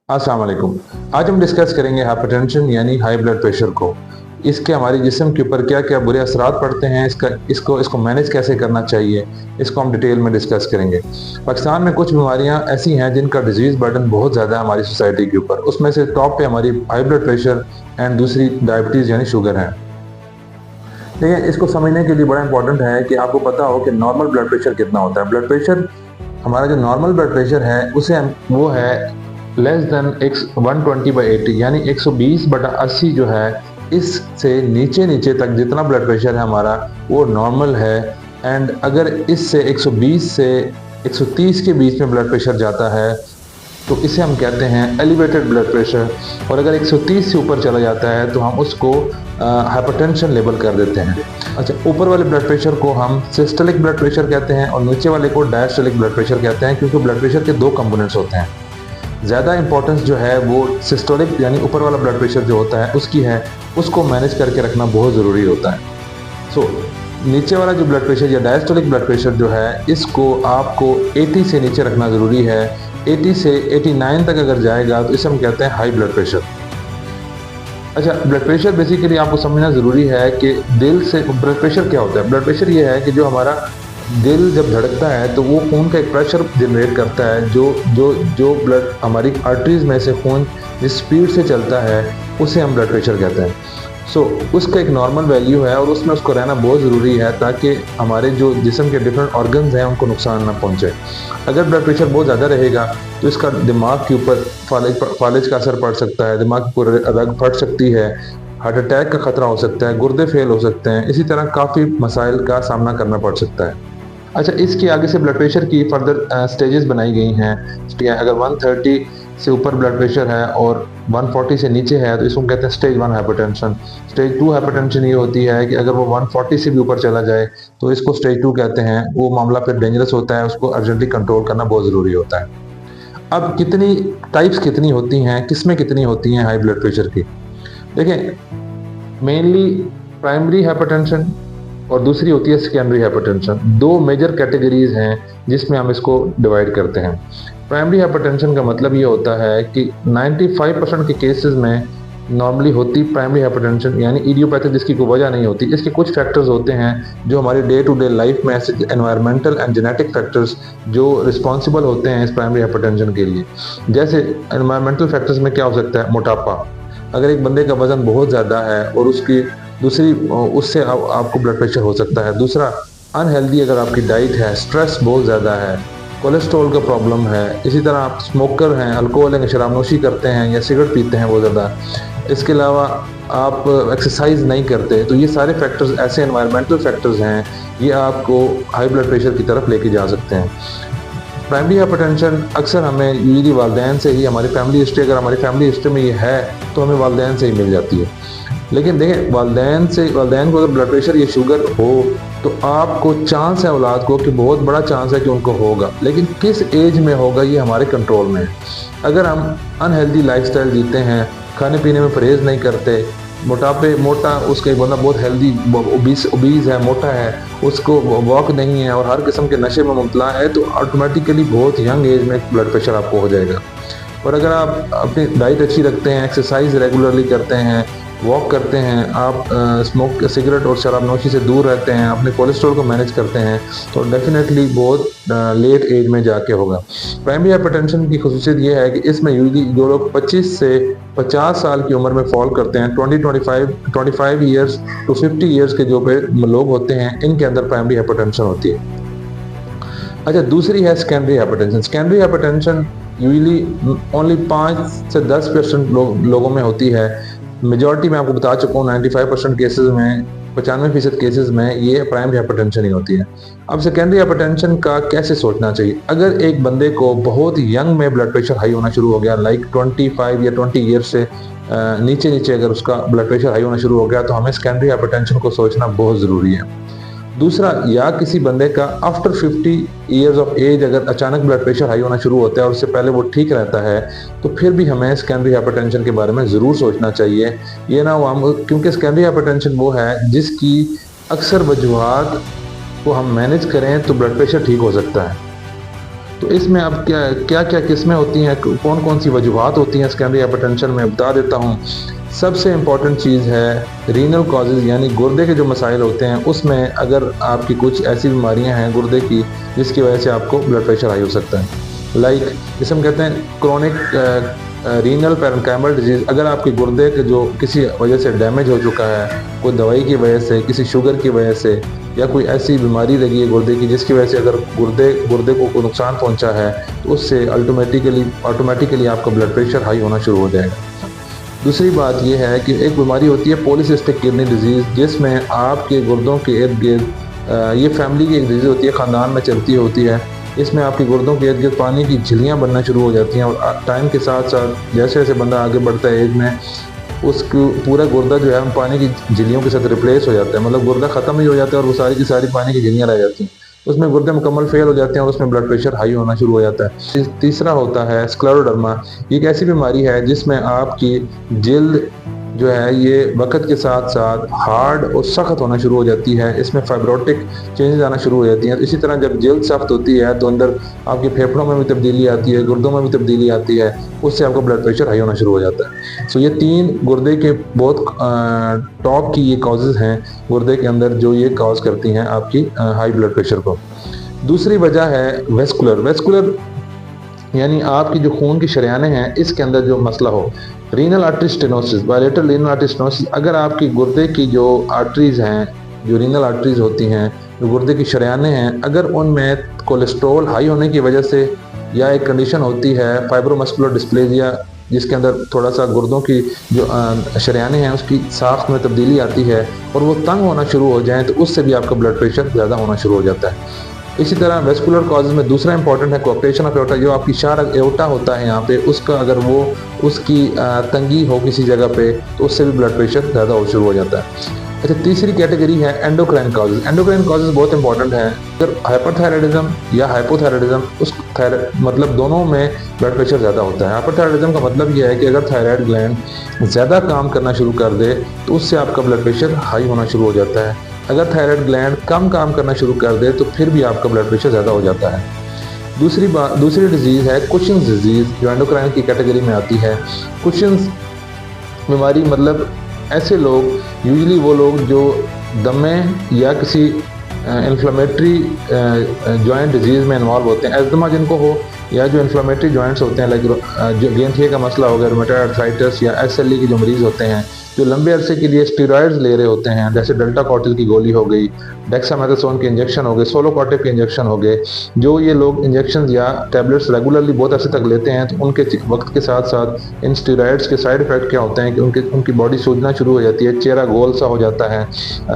अस्सलाम वालेकुम। आज हम डिस्कस करेंगे हाइपरटेंशन यानी हाई ब्लड प्रेशर को। इसके हमारे जिस्म के ऊपर क्या क्या बुरे असरात पड़ते हैं, इसको मैनेज कैसे करना चाहिए, इसको हम डिटेल में डिस्कस करेंगे। पाकिस्तान में कुछ बीमारियां ऐसी हैं जिनका डिजीज़ बर्डन बहुत ज़्यादा है हमारी सोसाइटी के ऊपर। उसमें से टॉप पे हमारी हाई ब्लड प्रेशर एंड दूसरी डायबिटीज़ यानी शुगर है। देखिए, इसको समझने के लिए बड़ा इंपॉर्टेंट है कि आपको पता हो कि नॉर्मल ब्लड प्रेशर कितना होता है। ब्लड प्रेशर, हमारा जो नॉर्मल ब्लड प्रेशर है वो है लेस देन 120/80 यानी 120/80 जो है, इससे नीचे नीचे तक जितना ब्लड प्रेशर है हमारा वो नॉर्मल है। एंड अगर इससे 120 से 130 के बीच में ब्लड प्रेशर जाता है तो इसे हम कहते हैं एलिवेटेड ब्लड प्रेशर। और अगर 130 से ऊपर चला जाता है तो हम उसको हाइपरटेंशन लेबल कर देते हैं। अच्छा, ऊपर वाले ब्लड प्रेशर को हम सिस्टोलिक ब्लड प्रेशर कहते हैं और नीचे वाले को डायस्टोलिक ब्लड प्रेशर कहते हैं, क्योंकि ब्लड प्रेशर के दो कंपोनेंट्स होते हैं। ज़्यादा इंपॉर्टेंस जो है वो सिस्टोलिक यानी ऊपर वाला ब्लड प्रेशर जो होता है उसकी है, उसको मैनेज करके रखना बहुत ज़रूरी होता है। सो नीचे वाला जो ब्लड प्रेशर या डायस्टोलिक ब्लड प्रेशर जो है, इसको आपको 80 से नीचे रखना ज़रूरी है। 80 से 89 तक अगर जाएगा तो इसे हम कहते हैं हाई ब्लड प्रेशर। अच्छा, ब्लड प्रेशर बेसिकली आपको समझना ज़रूरी है कि दिल से ब्लड प्रेशर क्या होता है। ब्लड प्रेशर ये है कि जो हमारा दिल जब धड़कता है तो वो खून का एक प्रेशर जनरेट करता है। जो जो जो ब्लड हमारी आर्टरीज में से खून जिस स्पीड से चलता है उसे हम ब्लड प्रेशर कहते हैं। सो उसका एक नॉर्मल वैल्यू है और उसमें उसको रहना बहुत ज़रूरी है ताकि हमारे जो जिस्म के डिफरेंट ऑर्गन्स हैं उनको नुकसान ना पहुंचे। अगर ब्लड प्रेशर बहुत ज़्यादा रहेगा तो इसका दिमाग के ऊपर फालिज का असर पड़ सकता है, दिमाग की पूरी रग फट सकती है, हार्ट अटैक का खतरा हो सकता है, गुर्दे फेल हो सकते हैं, इसी तरह काफ़ी मसाइल का सामना करना पड़ सकता है। अच्छा, इसके आगे से ब्लड प्रेशर की फर्दर स्टेजेस बनाई गई हैं। ठीक है, अगर 130 से ऊपर ब्लड प्रेशर है और 140 से नीचे है तो इसको कहते हैं स्टेज 1 हाइपरटेंशन। स्टेज 2 हाइपरटेंशन ये होती है कि अगर वो 140 से भी ऊपर चला जाए तो इसको स्टेज 2 कहते हैं। वो मामला फिर डेंजरस होता है, उसको अर्जेंटली कंट्रोल करना बहुत ज़रूरी होता है। अब कितनी टाइप्स कितनी होती हैं, किस्में कितनी होती हैं हाई ब्लड प्रेशर की? देखें, मेनली प्राइमरी हाइपरटेंशन और दूसरी होती है सेकेंडरी हाइपरटेंशन। दो मेजर कैटेगरीज हैं जिसमें हम इसको डिवाइड करते हैं। प्राइमरी हाइपरटेंशन का मतलब ये होता है कि 95% के केसेस में नॉर्मली होती प्राइमरी हाइपरटेंशन यानी इडियोपैथिक, जिसकी कोई वजह नहीं होती। इसके कुछ फैक्टर्स होते हैं जो हमारे डे टू डे लाइफ में ऐसे एनवायरमेंटल एंड जेनेटिक फैक्टर्स जो रिस्पॉन्सिबल होते हैं इस प्राइमरी हाइपरटेंशन के लिए। जैसे एनवायरमेंटल फैक्टर्स में क्या हो सकता है? मोटापा। अगर एक बंदे का वजन बहुत ज़्यादा है और उससे आपको ब्लड प्रेशर हो सकता है। दूसरा, अनहेल्दी अगर आपकी डाइट है, स्ट्रेस बहुत ज़्यादा है, कोलेस्ट्रॉल का प्रॉब्लम है, इसी तरह आप स्मोकर हैं, अल्कोहल या शराब नोशी करते हैं या सिगरेट पीते हैं बहुत ज़्यादा, इसके अलावा आप एक्सरसाइज नहीं करते, तो ये सारे फैक्टर्स ऐसे एनवायरमेंटल फैक्टर्स हैं, ये आपको हाई ब्लड प्रेशर की तरफ लेके जा सकते हैं। प्राइमरी हाइपरटेंशन अक्सर हमें यूजली वालिदैन से ही, हमारी फैमिली हिस्ट्री अगर हमारी फैमिली हिस्ट्री में ये है तो हमें वालिदैन से ही मिल जाती है। लेकिन देखें, वालिदैन को अगर ब्लड प्रेशर या शुगर हो तो आपको चांस है औलाद को कि बहुत बड़ा चांस है कि उनको होगा, लेकिन किस एज में होगा ये हमारे कंट्रोल में है। अगर हम अनहेल्दी लाइफस्टाइल जीते हैं, खाने पीने में परहेज़ नहीं करते, मोटा उसका एक बंदा बहुत हेल्दी ओबीज है, मोटा है, उसको वॉक नहीं है और हर किस्म के नशे में मुबतला है, तो ऑटोमेटिकली बहुत यंग एज में ब्लड प्रेशर आपको हो जाएगा। और अगर आप अपनी डाइट अच्छी रखते हैं, एक्सरसाइज रेगुलरली करते हैं, वॉक करते हैं, आप सिगरेट और शराब नोशी से दूर रहते हैं, अपने कोलेस्ट्रॉल को मैनेज करते हैं, तो डेफिनेटली बहुत लेट एज में जाके होगा। प्राइमरी हाइपरटेंशन की खुसूसियत ये है कि इसमें यूजली जो लोग 25 से 50 साल की उम्र में फॉल करते हैं, 25 ईयर्स टू 50 ईयर्स के जो लोग होते हैं, इनके अंदर प्राइमरी हाइपरटेंशन होती है। अच्छा, दूसरी है secondary hypertension. Secondary hypertension usually only 5 से 10% लोगों में होती है। मेजॉरिटी में आपको बता चुका हूँ, 95% केसेस में, 95% केसेस में ये प्राइमरी हाइपरटेंशन ही होती है। अब सेकेंडरी हाइपरटेंशन का कैसे सोचना चाहिए? अगर एक बंदे को बहुत यंग में ब्लड प्रेशर हाई होना शुरू हो गया, लाइक 25 या 20 ईयर्स से नीचे नीचे अगर उसका ब्लड प्रेशर हाई होना शुरू हो गया तो हमें सेकेंडरी हाइपरटेंशन को सोचना बहुत ज़रूरी है। दूसरा, या किसी बंदे का आफ्टर 50 ईयर्स ऑफ एज अगर अचानक ब्लड प्रेशर हाई होना शुरू होता है और उससे पहले वो ठीक रहता है तो फिर भी हमें सेकेंडरी हाइपरटेंशन के बारे में ज़रूर सोचना चाहिए। ये ना हो क्योंकि सेकेंडरी हाइपरटेंशन वो है जिसकी अक्सर वजूहात को हम मैनेज करें तो ब्लड प्रेशर ठीक हो सकता है। तो इसमें अब क्या क्या किस्में होती हैं, कौन कौन सी वजूहात होती हैं सेकेंडरी हाइपरटेंशन में, बता देता हूँ। सबसे इम्पॉर्टेंट चीज़ है रीनल कॉजेज़, यानी गुर्दे के जो मसाइल होते हैं उसमें अगर आपकी कुछ ऐसी बीमारियां हैं गुर्दे की जिसकी वजह से आपको ब्लड प्रेशर हाई हो सकता है। लाइक जिसे हम कहते हैं क्रोनिक रीनल पैरेन्काइमल डिजीज़। अगर आपके गुर्दे के जो किसी वजह से डैमेज हो चुका है, कोई दवाई की वजह से, किसी शुगर की वजह से, या कोई ऐसी बीमारी लगी है गुर्दे की जिसकी वजह से अगर गुर्दे को कोई नुकसान पहुंचा है, तो उससे ऑटोमेटिकली आपका ब्लड प्रेशर हाई होना शुरू हो जाएगा। दूसरी बात यह है कि एक बीमारी होती है पॉलीसिस्टिक किडनी डिजीज़, जिसमें आपके गुर्दों के इर्द गिर्द ये फैमिली की एक डिजीज़ होती है, ख़ानदान में चलती होती है। इसमें आपके गुर्दों के इर्द गिर्द पानी की झिल्लियाँ बनना शुरू हो जाती हैं, और टाइम के साथ साथ जैसे जैसे बंदा आगे बढ़ता है एज में, उसको पूरा गुर्दा जो है पानी की झिल्लियों के साथ रिप्लेस हो जाता है, मतलब गुर्दा ख़त्म ही हो जाता है और वो सारी की सारी पानी की झिल्लियाँ रह जाती हैं। उसमें गुर्दे मुकम्मल फेल हो जाते हैं और उसमें ब्लड प्रेशर हाई होना शुरू हो जाता है। तीसरा होता है स्क्लेरोडर्मा। ये एक ऐसी बीमारी है जिसमें आपकी जिल्द जो है ये वक्त के साथ साथ हार्ड और सख्त होना शुरू हो जाती है, इसमें फाइब्रोटिक चेंजेस आना शुरू हो जाती हैं। इसी तरह जब जिल्द सख्त होती है तो अंदर आपके फेफड़ों में भी तब्दीली आती है, गुर्दों में भी तब्दीली आती है, उससे आपका ब्लड प्रेशर हाई होना शुरू हो जाता है। सो ये तीन गुर्दे के बहुत टॉप की ये कॉजेज़ हैं गुर्दे के अंदर जो ये कॉज करती हैं आपकी हाई ब्लड प्रेशर को। दूसरी वजह है वेस्कुलर यानी आपकी जो खून की शरियानें हैं इसके अंदर जो मसला हो। Renal artery stenosis, bilateral renal artery stenosis, अगर आपकी गुर्दे की जो आर्टरीज हैं, जो रीनल आर्टरीज होती हैं, जो गुर्दे की शरियानें हैं, अगर उनमें कोलेस्ट्रॉल हाई होने की वजह से, या एक कंडीशन होती है फाइब्रोमस्कुलर डिस्प्लेजिया जिसके अंदर थोड़ा सा गुर्दों की जो शरियानें हैं उसकी साख्त में तब्दीली आती है और वो तंग होना शुरू हो जाएँ, तो उससे भी आपका ब्लड प्रेशर ज़्यादा होना शुरू हो जाता है। इसी तरह वेस्कुलर कॉजेज में दूसरा इंपॉर्टेंट है कोऑपरेशन ऑफ एओर्टा। जो आपकी शार्क एओर्टा होता है यहाँ पे, उसका अगर वो उसकी तंगी हो किसी जगह पे, तो उससे भी ब्लड प्रेशर ज़्यादा हो शुरू हो जाता है। अच्छा, तीसरी कैटेगरी है एंडोक्राइन कॉजेज। एंडोक्राइन कॉजेज बहुत इंपॉर्टेंट है। अगर हाइपरथायराइडिज्म या हाइपोथायराइडिज्म, उस मतलब दोनों में ब्लड प्रेशर ज़्यादा होता है। हाइपरथायराइडिज्म का मतलब यह है कि अगर थायराइड ग्लैंड ज़्यादा काम करना शुरू कर दे तो उससे आपका ब्लड प्रेशर हाई होना शुरू हो जाता है। अगर थायराइड ग्लैंड कम काम करना शुरू कर दे तो फिर भी आपका ब्लड प्रेशर ज़्यादा हो जाता है। दूसरी डिजीज़ है कुशिंग्स डिजीज़, जो एंडोक्राइन की कैटेगरी में आती है। कुशिंग्स बीमारी मतलब ऐसे लोग, यूजुअली वो लोग जो दमे या किसी इन्फ्लेमेटरी जॉइंट डिजीज़ में इन्वॉल्व होते हैं, एज़मा जिनको हो, या जो इन्फ्लेमेटरी जॉइंट्स होते हैं, लाइक जो गेंठिए का मसला हो गया, रूमेटॉइड आर्थराइटिस, या एसएलई के जो मरीज़ होते हैं जो लंबे अरसे के लिए स्टेरॉइड्स ले रहे होते हैं, जैसे डेल्टा कॉर्टिल की गोली हो गई, डेक्सामेथासोन के इंजेक्शन हो गए, सोलोकॉर्टिव के इंजेक्शन हो गए, जो ये लोग इंजेक्शन या टैबलेट्स रेगुलरली बहुत अरसे तक लेते हैं, तो उनके वक्त के साथ साथ इन स्टेरॉइड्स के साइड इफेक्ट क्या होते हैं कि उनकी बॉडी सूजना शुरू हो जाती है, चेहरा गोल सा हो जाता है,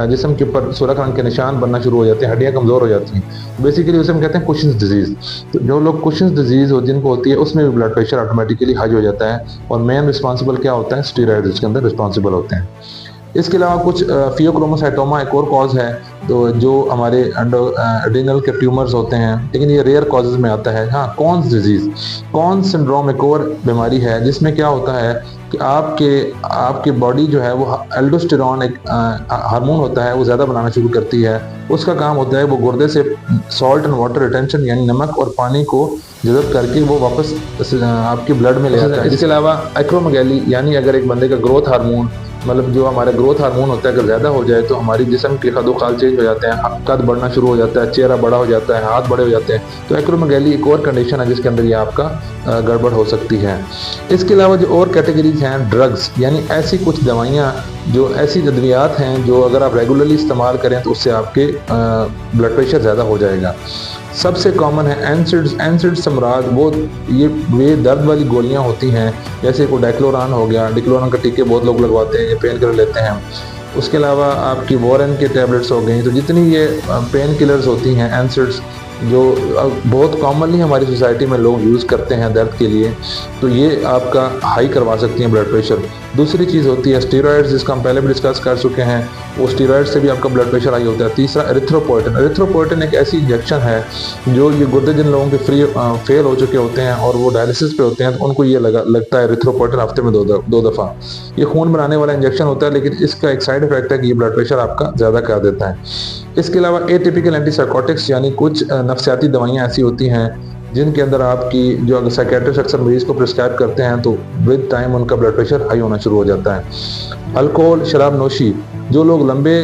जिस्म के ऊपर सुर्ख रंग के निशान बनना शुरू हो जाते हैं, हड्डियाँ कमज़ोर हो जाती हैं। बेसिकली उसे हम कहते हैं कुशिंग्स डिजीज़। तो जो लोग कुशिंग्स डिजीज़ जिनको होती है उसमें भी ब्लड प्रेशर ऑटोमेटिकली हाई हो जाता है, और मेन रिस्पॉन्सिबल क्या होता है, स्टेरॉइड्स इसके अंदर रिस्पॉन्सिबल होते हैं। इसके अलावा कुछ फियोक्रोमोसाइटोमा एक और कॉज है, तो जो हमारे एड्रेनल के ट्यूमर्स होते हैं, लेकिन ये रेयर कॉजेज में आता है। हाँ, कॉन्स डिजीज़, कॉन्स सिंड्रोम एक और बीमारी है जिसमें क्या होता है कि आपके बॉडी जो है वो एल्डोस्टेरॉन एक हार्मोन होता है, वो ज़्यादा बनाना शुरू करती है। उसका काम होता है वो गुर्दे से सॉल्ट एंड वाटर रिटेंशन यानी नमक और पानी को जज़ब करके वो वापस आपके ब्लड में ले आता है। इसके अलावा एक्रोमेगैली यानी अगर एक बंदे का ग्रोथ हार्मोन, मतलब जो हमारा ग्रोथ हार्मोन होता है, अगर ज़्यादा हो जाए तो हमारी जिस्म के कदोखाल चेंज हो जाते हैं, कद बढ़ना शुरू हो जाता है, चेहरा बड़ा हो जाता है, हाथ बड़े हो जाते हैं। तो एक्रोमेगैली एक और कंडीशन है जिसके अंदर ये आपका गड़बड़ हो सकती है। इसके अलावा जो और कैटेगरीज हैं, ड्रग्स यानी ऐसी कुछ दवाइयाँ, जो ऐसी अद्वियात हैं जो अगर आप रेगुलरली इस्तेमाल करें तो उससे आपके ब्लड प्रेशर ज़्यादा हो जाएगा। सबसे कॉमन है एनसिड्स। एनसिड्स से मुराद वे दर्द वाली गोलियां होती हैं, जैसे कोई डाइक्लोरान हो गया, डाइक्लोरान का टीके बहुत लोग लगवाते हैं, ये पेन किलर लेते हैं। उसके अलावा आपकी वॉरेन के टैबलेट्स हो गई। तो जितनी ये पेन किलर्स होती हैं, एनसिड्स, जो बहुत कॉमनली हमारी सोसाइटी में लोग यूज़ करते हैं दर्द के लिए, तो ये आपका हाई करवा सकती हैं ब्लड प्रेशर। दूसरी चीज़ होती है स्टेरॉइड्स, जिसका हम पहले भी डिस्कस कर चुके हैं, वो स्टेरॉइड से भी आपका ब्लड प्रेशर हाई होता है। तीसरा एरिथ्रोपोएटिन। एरिथ्रोपोएटिन एक ऐसी इंजेक्शन है जो ये गुर्दे जिन लोगों के फेल हो चुके होते हैं और वो डायलिसिस पे होते हैं, तो उनको ये लगता है एरिथ्रोपोएटिन हफ्ते में दो दफ़ा। ये खून बनाने वाला इंजेक्शन होता है, लेकिन इसका एक साइड इफेक्ट है कि ये ब्लड प्रेशर आपका ज़्यादा कर देता है। इसके अलावा एटिपिकल एंटीसाइकोटिक्स यानी कुछ नफ्सियाती दवाइयाँ ऐसी होती हैं जिनके अंदर आपकी जो अगर साइकेट्रिस्ट अक्सर मरीज को प्रिस्क्राइब करते हैं तो विद टाइम उनका ब्लड प्रेशर हाई होना शुरू हो जाता है। अल्कोहल, शराब नोशी, जो लोग लंबे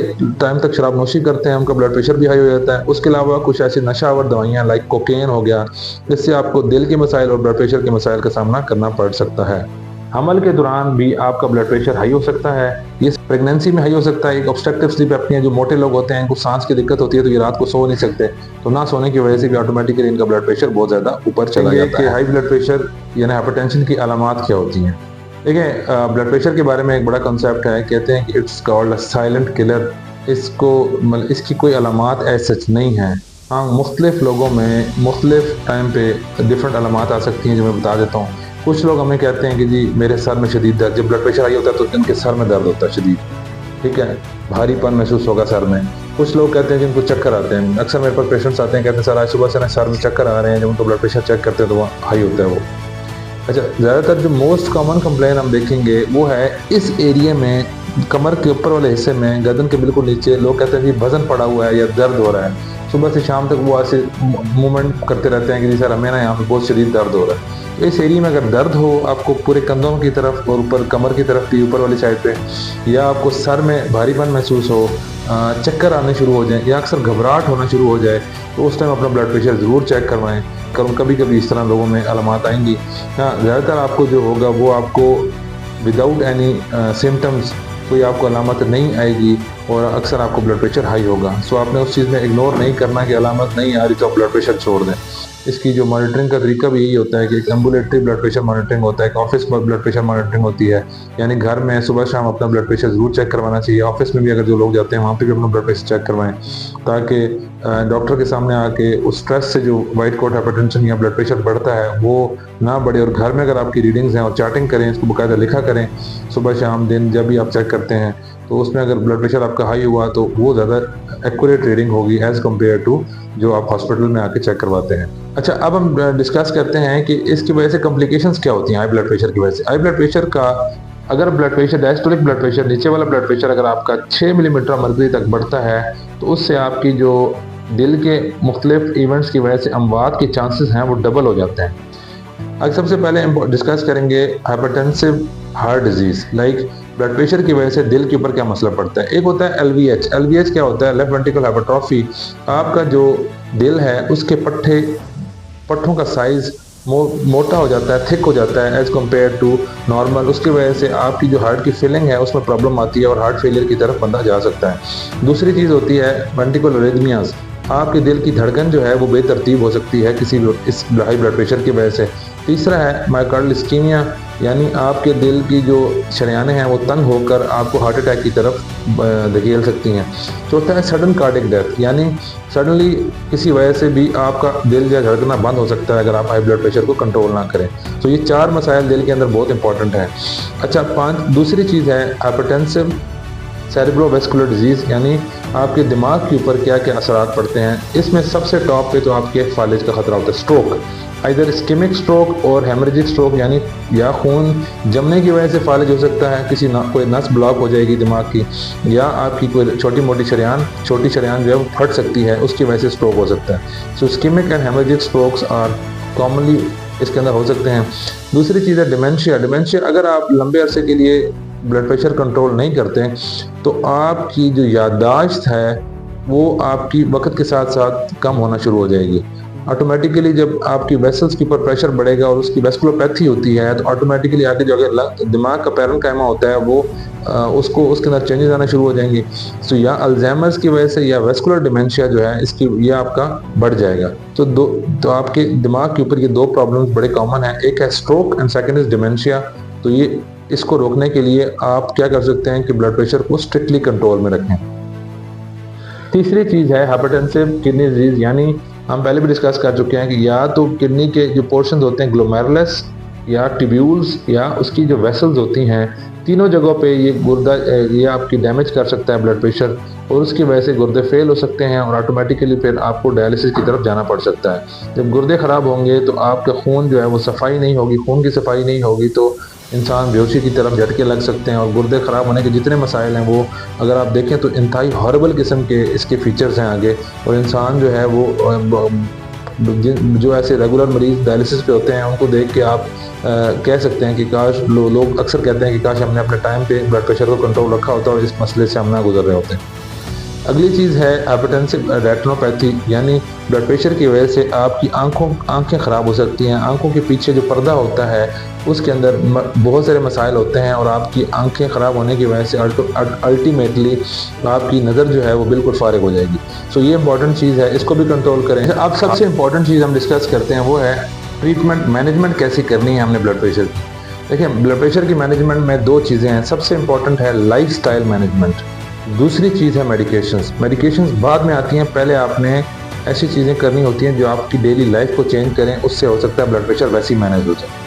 टाइम तक शराब नोशी करते हैं उनका ब्लड प्रेशर भी हाई हो जाता है। उसके अलावा कुछ ऐसी नशावर दवाइयाँ लाइक कोकेन हो गया, जिससे आपको दिल के मसाइल और ब्लड प्रेशर के मसाइल का सामना करना पड़ सकता है। हमल के दौरान भी आपका ब्लड प्रेशर हाई हो सकता है। ये प्रेगनेंसी में हाई हो सकता है। एक ऑब्स्ट्रक्टिव स्लीप एपनिया, जो मोटे लोग होते हैं इनको सांस की दिक्कत होती है तो ये रात को सो नहीं सकते, तो ना सोने की वजह से भी ऑटोमेटिकली इनका ब्लड प्रेशर बहुत ज़्यादा ऊपर चला जाता है। हाई ब्लड प्रेशर यानी हाइपरटेंशन की अलामात क्या होती हैं? देखिए, ब्लड प्रेशर के बारे में एक बड़ा कंसेप्ट है, कहते हैं कि it's called a silent killer. इसको मतलब इसकी कोई अलामात ऐसा सच नहीं है। हाँ, मुख्तलिफ लोगों में मुख्तलिफ टाइम पे डिफरेंट अलामात आ सकती हैं, जो मैं बता देता हूँ। कुछ लोग हमें कहते हैं कि जी मेरे सर में शदीद दर्द, जब ब्लड प्रेशर हाई होता है तो इनके सर में दर्द होता है शदीद, ठीक है, भारीपन महसूस होगा सर में। कुछ लोग कहते हैं जिनको चक्कर आते हैं। अक्सर मेरे पास पेशेंट्स आते हैं, कहते हैं सर आज सुबह से ना सर में चक्कर आ रहे हैं, जब उनको ब्लड प्रेशर चेक करते हैं तो वो हाई होता है वो। अच्छा, ज़्यादातर जो मोस्ट कॉमन कंप्लेन हम देखेंगे वो है इस एरिया में, कमर के ऊपर वाले हिस्से में, गर्दन के बिल्कुल नीचे। लोग कहते हैं कि वजन पड़ा हुआ है या दर्द हो रहा है। सुबह से शाम तक वो ऐसे मूवमेंट करते रहते हैं कि जी सर हमें ना यहाँ पे बहुत शदीद दर्द हो रहा है। तो इस एरिया में अगर दर्द हो आपको पूरे कंधों की तरफ और ऊपर कमर की तरफ भी ऊपर वाली साइड पे, या आपको सर में भारीपन महसूस हो, चक्कर आने शुरू हो जाए या अक्सर घबराहट होना शुरू हो जाए, तो उस टाइम अपना ब्लड प्रेशर ज़रूर चेक करवाएं। कभी कभी इस तरह लोगों में अलामात आएंगी। हाँ, ज़्यादातर आपको जो होगा वो आपको विदाउट एनी सिम्टम्स, कोई आपको अलामत नहीं आएगी और अक्सर आपको ब्लड प्रेशर हाई होगा। सो आपने उस चीज़ में इग्नोर नहीं करना कि अलामत नहीं आ रही तो आप ब्लड प्रेशर छोड़ दें। इसकी जो मॉनिटरिंग का तरीका भी यही होता है कि एक एम्बुलेटरी ब्लड प्रेशर मॉनिटरिंग होता है, एक ऑफिस पर ब्लड प्रेशर मॉनिटरिंग होती है। यानी घर में सुबह शाम अपना ब्लड प्रेशर ज़रूर चेक करवाना चाहिए। ऑफिस में भी अगर जो लोग जाते हैं वहाँ पे भी अपना ब्लड प्रेशर चेक करवाएं, ताकि डॉक्टर के सामने आके उस स्ट्रेस से जो वाइट कोट हाइपरटेंशन या ब्लड प्रेशर बढ़ता है वो ना बढ़े। और घर में अगर आपकी रीडिंग्स हैं और चार्टिंग करें, इसको बाकायदा लिखा करें सुबह शाम दिन जब भी आप चेक करते हैं, तो उसमें अगर ब्लड प्रेशर आपका हाई हुआ तो वो ज़्यादा एक्यूरेट रीडिंग होगी एज़ कम्पेयर टू जो आप हॉस्पिटल में आके चेक करवाते हैं। अच्छा, अब हम डिस्कस करते हैं कि इसकी वजह से कॉम्प्लिकेशंस क्या होती हैं हाई ब्लड प्रेशर की वजह से। हाई ब्लड प्रेशर का अगर blood pressure, diastolic blood pressure, नीचे वाला ब्लड प्रेशर अगर आपका 6 मिलीमीटर मरकरी तक बढ़ता है तो उससे आपकी जो दिल के मुख्तलिफ इवेंट्स की वजह से अमवात के चांसेस हैं वो डबल हो जाते हैं। अब सबसे पहले हम डिस्कस करेंगे hypertensive heart disease. Like blood pressure की वजह से दिल के ऊपर क्या मसला पड़ता है। एक होता है LVH। LVH क्या होता है? Left ventricle hypertrophy. आपका जो दिल है उसके पट्ठों का साइज़ मोटा हो जाता है, थिक हो जाता है एज़ कम्पेयर टू नॉर्मल। उसकी वजह से आपकी जो हार्ट की फिलिंग है उसमें प्रॉब्लम आती है और हार्ट फेलियर की तरफ बंदा जा सकता है। दूसरी चीज़ होती है वेंट्रिकुलर अरिथमियाज। आपके दिल की धड़कन जो है वो बेतरतीब हो सकती है किसी इस हाई ब्लड प्रेशर की वजह से। तीसरा है मायोकार्डियल इस्कीमिया, यानी आपके दिल की जो शरेयानें हैं वो तंग होकर आपको हार्ट अटैक की तरफ धकेल सकती हैं। चौथा है सडन कार्डियक डेथ, यानी सडनली किसी वजह से भी आपका दिल या धड़कना बंद हो सकता है अगर आप हाई ब्लड प्रेशर को कंट्रोल ना करें। तो ये 4 मसाइल दिल के अंदर बहुत इंपॉर्टेंट है। अच्छा, दूसरी चीज़ है हाइपरटेंसिव सेरेब्रोवास्कुलर डिजीज़, यानी आपके दिमाग के ऊपर क्या क्या असरात पड़ते हैं। इसमें सबसे टॉप पे तो आपके फालिज का खतरा होता है, स्ट्रोक। इधर इस्केमिक स्ट्रोक और हेमरेजिक स्ट्रोक, यानी या खून जमने की वजह से फालिज हो सकता है, कोई नस ब्लॉक हो जाएगी दिमाग की, या आपकी कोई छोटी शरेयान जो है वो फट सकती है, उसकी वजह से स्ट्रोक हो सकता है। So ischemic and hemorrhagic strokes are commonly इसके अंदर हो सकते हैं। दूसरी चीज़ है डिमेंशिया। डिमेंशिया अगर आप लंबे अरसे के लिए ब्लड प्रेशर कंट्रोल नहीं करते तो आपकी जो याददाश्त है वो आपकी वक्त के साथ साथ कम होना शुरू हो जाएगी। ऑटोमेटिकली जब आपकी वेसल्स के ऊपर प्रेशर बढ़ेगा और उसकी वेस्कुलोपैथी होती है तो ऑटोमेटिकली आगे जो अगर दिमाग का पैरेन्काइमा होता है वो उसके अंदर चेंजेस आना शुरू हो जाएंगे। तो या अल्जाइमर्स की वजह से या वेस्कुलर डिमेंशिया जो है इसकी ये आपका बढ़ जाएगा। तो आपके दिमाग के ऊपर ये 2 प्रॉब्लम्स बड़े कॉमन हैं, एक है stroke and second is dementia. तो ये इसको रोकने के लिए आप क्या कर सकते हैं कि ब्लड प्रेशर को स्ट्रिक्टली कंट्रोल में रखें। तीसरी चीज़ है हाइपरटेंसिव किडनी डिजीज़, यानी हम पहले भी डिस्कस कर चुके हैं कि या तो किडनी के जो पोर्शन होते हैं ग्लोमेरुलस या ट्यूब्यूल्स या उसकी जो वेसल्स होती हैं, तीनों जगहों पे ये आपकी डैमेज कर सकता है ब्लड प्रेशर, और उसकी वजह से गुर्दे फेल हो सकते हैं और ऑटोमेटिकली फिर आपको डायलिसिस की तरफ जाना पड़ सकता है। जब गुर्दे ख़राब होंगे तो आपका खून जो है वो सफाई नहीं होगी, खून की सफाई नहीं होगी तो इंसान बेहोशी की तरफ झटके लग सकते हैं। और गुर्दे ख़राब होने के जितने मसाइल हैं वो अगर आप देखें तो इंतहाई हॉरेबल किस्म के इसके फीचर्स हैं आगे, और इंसान जो है वो जो ऐसे रेगुलर मरीज डायलिसिस पे होते हैं उनको देख के आप कह सकते हैं कि काश लोग अक्सर कहते हैं कि काश हमने अपने टाइम पे ब्लड प्रेशर को कंट्रोल रखा होता और इस मसले से हम ना गुजर रहे होते। अगली चीज़ है हाइपरटेंसिव रेटिनोपैथी, यानी ब्लड प्रेशर की वजह से आपकी आंखें ख़राब हो सकती हैं। आंखों के पीछे जो पर्दा होता है उसके अंदर बहुत सारे मसाइल होते हैं और आपकी आंखें ख़राब होने की वजह से अल्टीमेटली आपकी नज़र जो है वो बिल्कुल फारिग हो जाएगी। सो ये इंपॉर्टेंट चीज़ है, इसको भी कंट्रोल करें। अब सबसे इंपॉर्टेंट चीज़ हम डिस्कस करते हैं वो है ट्रीटमेंट मैनेजमेंट कैसे करनी है हमने ब्लड प्रेशर की। देखिए, ब्लड प्रेशर की मैनेजमेंट में दो चीज़ें हैं। सबसे इंपॉर्टेंट है लाइफ स्टाइल मैनेजमेंट, दूसरी चीज़ है मेडिकेशंस बाद में आती हैं। पहले आपने ऐसी चीज़ें करनी होती हैं जो आपकी डेली लाइफ को चेंज करें, उससे हो सकता है ब्लड प्रेशर वैसे ही मैनेज हो जाए।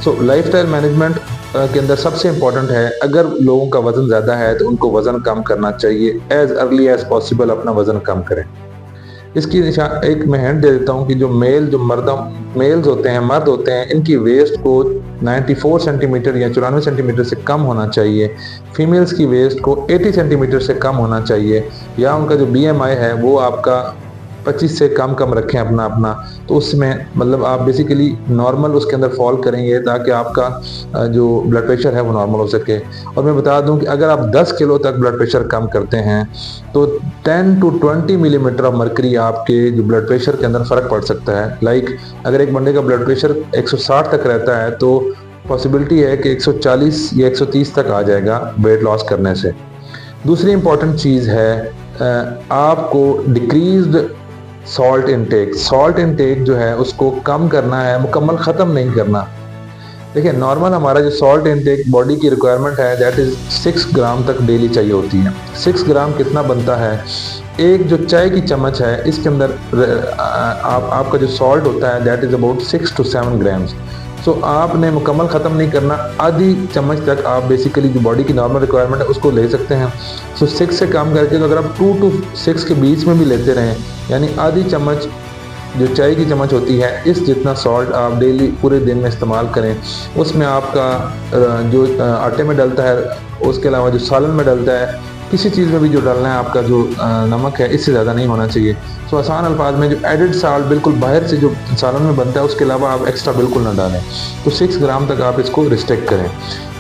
सो लाइफ स्टाइल मैनेजमेंट के अंदर सबसे इम्पॉर्टेंट है, अगर लोगों का वज़न ज़्यादा है तो उनको वज़न कम करना चाहिए। एज अर्ली एज पॉसिबल अपना वज़न कम करें। इसकी एक मैं हिंट दे देता हूँ कि जो मेल्स होते हैं, मर्द होते हैं, इनकी वेस्ट को 94 सेंटीमीटर या 94 सेंटीमीटर से कम होना चाहिए। फीमेल्स की वेस्ट को 80 सेंटीमीटर से कम होना चाहिए, या उनका जो BMI है वो आपका 25 से कम रखें अपना। तो उसमें मतलब आप बेसिकली नॉर्मल उसके अंदर फॉल करेंगे ताकि आपका जो ब्लड प्रेशर है वो नॉर्मल हो सके। और मैं बता दूं कि अगर आप 10 किलो तक ब्लड प्रेशर कम करते हैं तो 10 to 20 मिलीमीटर ऑफ मर्करी आपके जो ब्लड प्रेशर के अंदर फ़र्क पड़ सकता है। लाइक अगर एक बंदे का ब्लड प्रेशर 160 तक रहता है तो पॉसिबिलिटी है कि 140 या 130 तक आ जाएगा वेट लॉस करने से। दूसरी इंपॉर्टेंट चीज़ है आपको डिक्रीज्ड सॉल्ट इनटेक जो है उसको कम करना है, मुकम्मल ख़त्म नहीं करना। देखिए, नॉर्मल हमारा जो सॉल्ट इनटेक बॉडी की रिक्वायरमेंट है दैट इज़ 6 ग्राम तक डेली चाहिए होती है। 6 ग्राम कितना बनता है? एक जो चाय की चम्मच है इसके अंदर आपका जो सॉल्ट होता है that is about 6 to 7 grams. So आपने मुकम्मल ख़त्म नहीं करना, आधी चम्मच तक आप बेसिकली जो बॉडी की नॉर्मल रिक्वायरमेंट है उसको ले सकते हैं। सो 6 से कम करके, तो अगर आप 2 to 6 के बीच में भी लेते रहें, यानी आधी चम्मच जो चाय की चम्मच होती है इस जितना सॉल्ट आप डेली पूरे दिन में इस्तेमाल करें। उसमें आपका जो आटे में डलता है, उसके अलावा जो सालन में डलता है, किसी चीज़ में भी जो डालना है आपका जो नमक है इससे ज़्यादा नहीं होना चाहिए। सो आसान अल्फाज में जो एडिड साल्ट बिल्कुल बाहर से जो सालन में बनता है उसके अलावा आप एक्स्ट्रा बिल्कुल ना डालें। तो 6 ग्राम तक आप इसको रिस्ट्रिक्ट करें।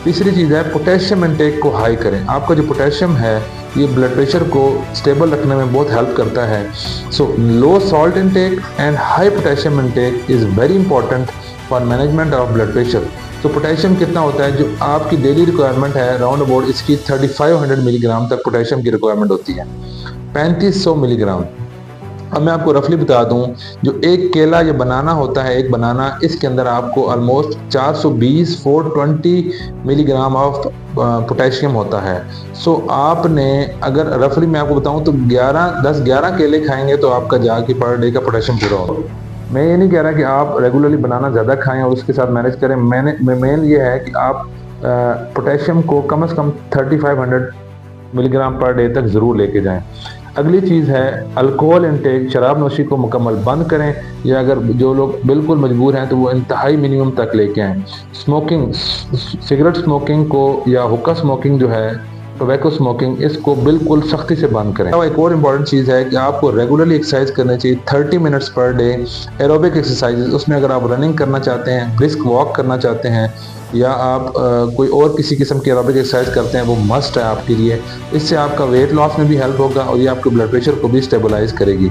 तीसरी चीज़ है पोटेशियम इनटेक को हाई करें। आपका जो पोटेशियम है ये ब्लड प्रेशर को स्टेबल रखने में बहुत हेल्प करता है। So low salt intake and high potassium intake is very important for management of blood pressure. तो पोटेशियम कितना होता है? जो आपकी डेली रिक्वायरमेंट है राउंड अबाउट इसकी 3500 मिलीग्राम तक पोटेशियम की रिक्वायरमेंट होती है, 3500 मिलीग्राम। अब मैं आपको रफली बता दूं, जो एक केला या बनाना होता है, एक बनाना, इसके अंदर आपको ऑलमोस्ट 420 मिलीग्राम ऑफ पोटेशियम होता है। सो आपने अगर रफली मैं आपको बताऊं तो 11 केले खाएंगे तो आपका जाके पर डे का पोटेशियम पूरा होगा। मैं ये नहीं कह रहा कि आप रेगुलरली बनाना ज़्यादा खाएं और उसके साथ मैनेज करें। मेन ये है कि आप पोटेशियम को कम से कम 3500 मिलीग्राम पर डे तक ज़रूर लेके जाएं। अगली चीज़ है अल्कोहल इनटेक, शराब नोशी को मुकम्मल बंद करें, या अगर जो लोग बिल्कुल मजबूर हैं तो वो इंतहाई मिनिमम तक लेके आएँ। स्मोकिंग, सिगरेट स्मोकिंग को या हुक्का स्मोकिंग जो है, टोबैको स्मोकिंग, इसको बिल्कुल सख्ती से बंद करें। एक और इम्पॉर्टेंट चीज़ है कि आपको रेगुलरली एक्सरसाइज करनी चाहिए 30 minutes per day. Aerobic exercise, उसमें अगर आप रनिंग करना चाहते हैं, ब्रिस्क वॉक करना चाहते हैं, या आप कोई और किसी किस्म की एरोबिक एक्सरसाइज करते हैं, वो मस्ट है आपके लिए। इससे आपका वेट लॉस में भी हेल्प होगा और ये आपके ब्लड प्रेशर को भी स्टेबलाइज करेगी।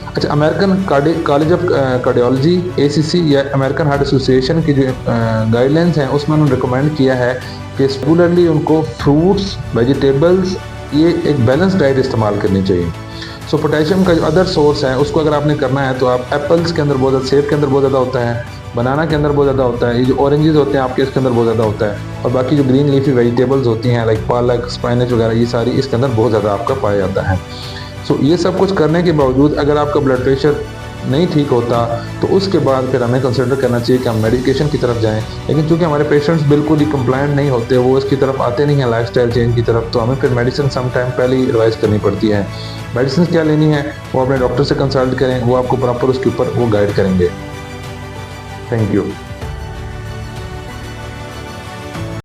अच्छा, American college of cardiology ACC या अमेरिकन हार्ट एसोसिएशन की जो गाइडलाइंस हैं उसमें उन्होंने रिकमेंड किया है कि रेगुलरली उनको फ्रूट्स, वेजिटेबल्स, ये एक बैलेंस डाइट इस्तेमाल करनी चाहिए। सो पोटेशियम का जो अदर सोर्स है उसको अगर आपने करना है तो आप एप्पल्स के अंदर बहुत ज़्यादा, सेब के अंदर बहुत ज़्यादा होता है, बनाना के अंदर बहुत ज़्यादा होता है, ये जो ऑरेंजेस होते हैं आपके इसके अंदर बहुत ज़्यादा होता है, और बाकी जो ग्रीन लीफी वेजिटेबल्स होती हैं लाइक पालक, स्पाइनच वगैरह, ये सारी इसके अंदर बहुत ज़्यादा आपका पाया जाता है। सो ये सब कुछ करने के बावजूद अगर आपका ब्लड प्रेशर नहीं ठीक होता तो उसके बाद फिर हमें कंसिडर करना चाहिए कि हम मेडिकेशन की तरफ जाएं। लेकिन चूंकि हमारे पेशेंट्स बिल्कुल ही कंप्लायंट नहीं होते, वो इसकी तरफ आते नहीं हैं लाइफस्टाइल चेंज की तरफ, तो हमें फिर मेडिसिन सम टाइम पहले ही रिवाइज करनी पड़ती है। मेडिसिन क्या लेनी है वो अपने डॉक्टर से कंसल्ट करें, वो आपको प्रॉपर उसके ऊपर वो गाइड करेंगे। Thank you.